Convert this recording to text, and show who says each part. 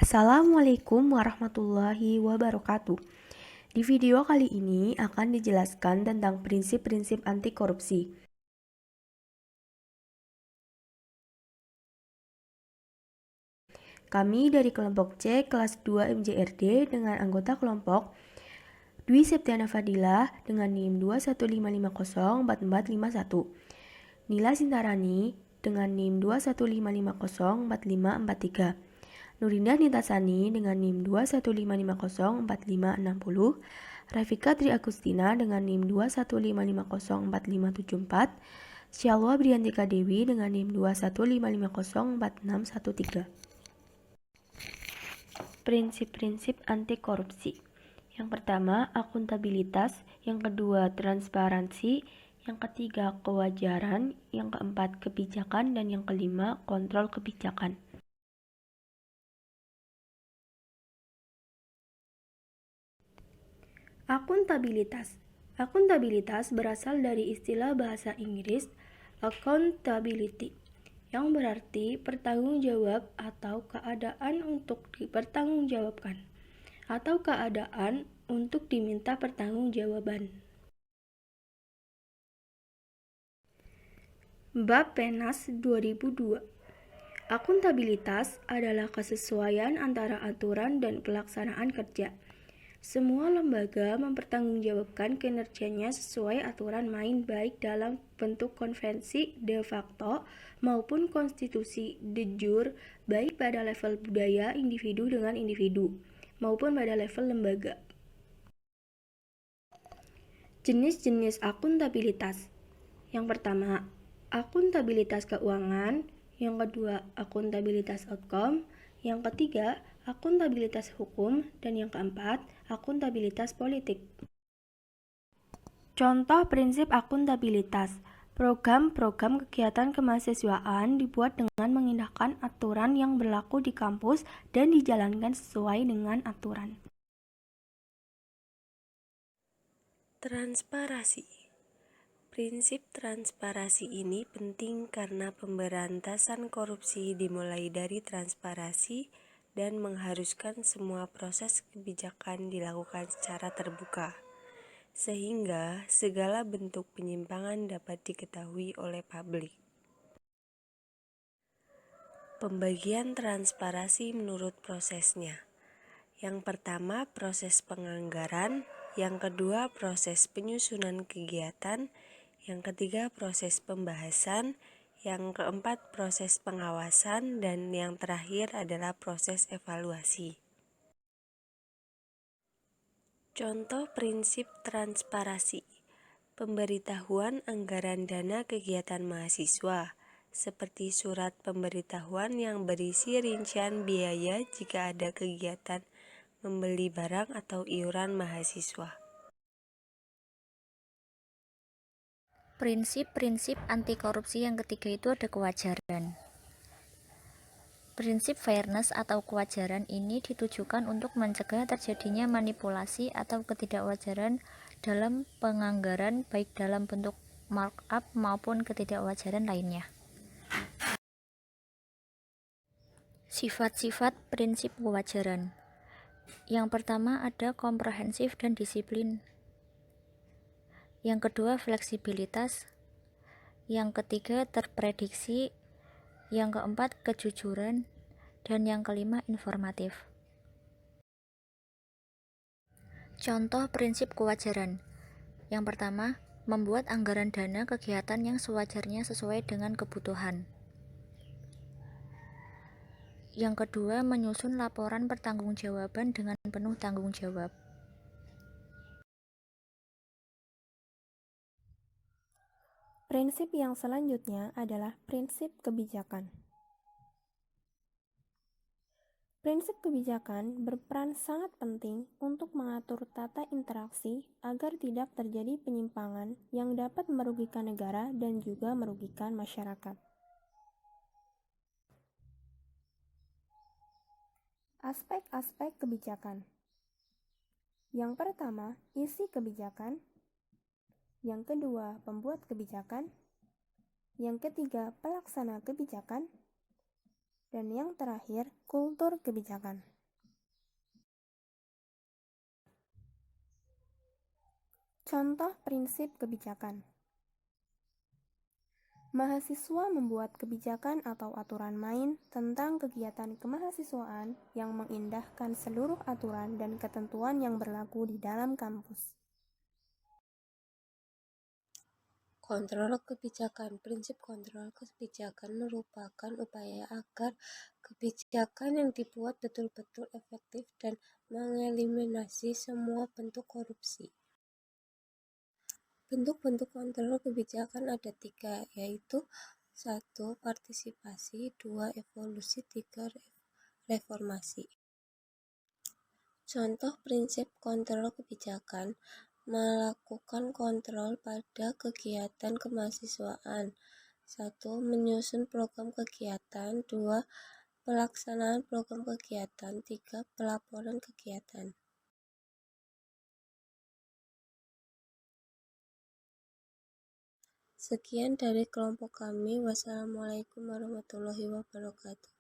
Speaker 1: Assalamualaikum warahmatullahi wabarakatuh. Di video kali ini akan dijelaskan tentang prinsip-prinsip anti korupsi. Kami dari kelompok C kelas 2 MJRD dengan anggota kelompok Dwi Septiana Fadilah dengan NIM 215504451, Nila Sintarani dengan NIM 215504543, Nurindah Nitasani dengan NIM 215504560, Rafika Tri Agustina dengan NIM 215504574, Syalwa Briantika Dewi dengan NIM 215504613. Prinsip-prinsip anti korupsi. Yang pertama, akuntabilitas. Yang kedua, transparansi. Yang ketiga, kewajaran. Yang keempat, kebijakan. Dan yang kelima, kontrol kebijakan. Akuntabilitas. Akuntabilitas berasal dari istilah bahasa Inggris accountability, yang berarti bertanggung jawab atau keadaan untuk dipertanggungjawabkan, atau keadaan untuk diminta pertanggungjawaban. Bab Penas 2002. Akuntabilitas adalah kesesuaian antara aturan dan pelaksanaan kerja. Semua lembaga mempertanggungjawabkan kinerjanya sesuai aturan main baik dalam bentuk konvensi de facto maupun konstitusi de jure, baik pada level budaya individu dengan individu maupun pada level lembaga. Jenis-jenis akuntabilitas. Yang pertama, akuntabilitas keuangan. Yang kedua, akuntabilitas outcome. Yang ketiga, akuntabilitas hukum. Dan yang keempat, akuntabilitas politik. Contoh prinsip akuntabilitas. Program-program kegiatan kemahasiswaan dibuat dengan mengindahkan aturan yang berlaku di kampus dan dijalankan sesuai dengan aturan.
Speaker 2: Transparansi. Prinsip transparansi ini penting karena pemberantasan korupsi dimulai dari transparansi dan mengharuskan semua proses kebijakan dilakukan secara terbuka, sehingga segala bentuk penyimpangan dapat diketahui oleh publik. Pembagian transparansi menurut prosesnya. Yang pertama, proses penganggaran. Yang kedua, proses penyusunan kegiatan. Yang ketiga, proses pembahasan. Yang keempat, proses pengawasan. Dan yang terakhir adalah proses evaluasi. Contoh prinsip transparansi. Pemberitahuan anggaran dana kegiatan mahasiswa, seperti surat pemberitahuan yang berisi rincian biaya jika ada kegiatan membeli barang atau iuran mahasiswa.
Speaker 3: Prinsip-prinsip anti korupsi yang ketiga itu ada kewajaran. Prinsip fairness atau kewajaran ini ditujukan untuk mencegah terjadinya manipulasi atau ketidakwajaran dalam penganggaran baik dalam bentuk markup maupun ketidakwajaran lainnya. Sifat-sifat prinsip kewajaran. Yang pertama ada komprehensif dan disiplin. Yang kedua fleksibilitas. Yang ketiga terprediksi. Yang keempat kejujuran. Dan yang kelima informatif. Contoh prinsip kewajaran. Yang pertama, membuat anggaran dana kegiatan yang sewajarnya sesuai dengan kebutuhan. Yang kedua, menyusun laporan pertanggungjawaban dengan penuh tanggung jawab.
Speaker 4: Prinsip yang selanjutnya adalah prinsip kebijakan. Prinsip kebijakan berperan sangat penting untuk mengatur tata interaksi agar tidak terjadi penyimpangan yang dapat merugikan negara dan juga merugikan masyarakat. Aspek-aspek kebijakan. Yang pertama, isi kebijakan. Yang kedua, pembuat kebijakan. Yang ketiga, pelaksana kebijakan. Dan yang terakhir, kultur kebijakan. Contoh prinsip kebijakan. Mahasiswa membuat kebijakan atau aturan main tentang kegiatan kemahasiswaan yang mengindahkan seluruh aturan dan ketentuan yang berlaku di dalam kampus.
Speaker 2: Kontrol kebijakan. Prinsip kontrol kebijakan merupakan upaya agar kebijakan yang dibuat betul-betul efektif dan mengeliminasi semua bentuk korupsi. Bentuk-bentuk kontrol kebijakan ada 3, yaitu 1. Partisipasi, 2. Evolusi, 3. Reformasi. Contoh prinsip kontrol kebijakan: melakukan kontrol pada kegiatan kemahasiswaan. 1. Menyusun program kegiatan. 2. Pelaksanaan program kegiatan. 3. Pelaporan kegiatan. Sekian dari kelompok kami. Wassalamualaikum warahmatullahi wabarakatuh.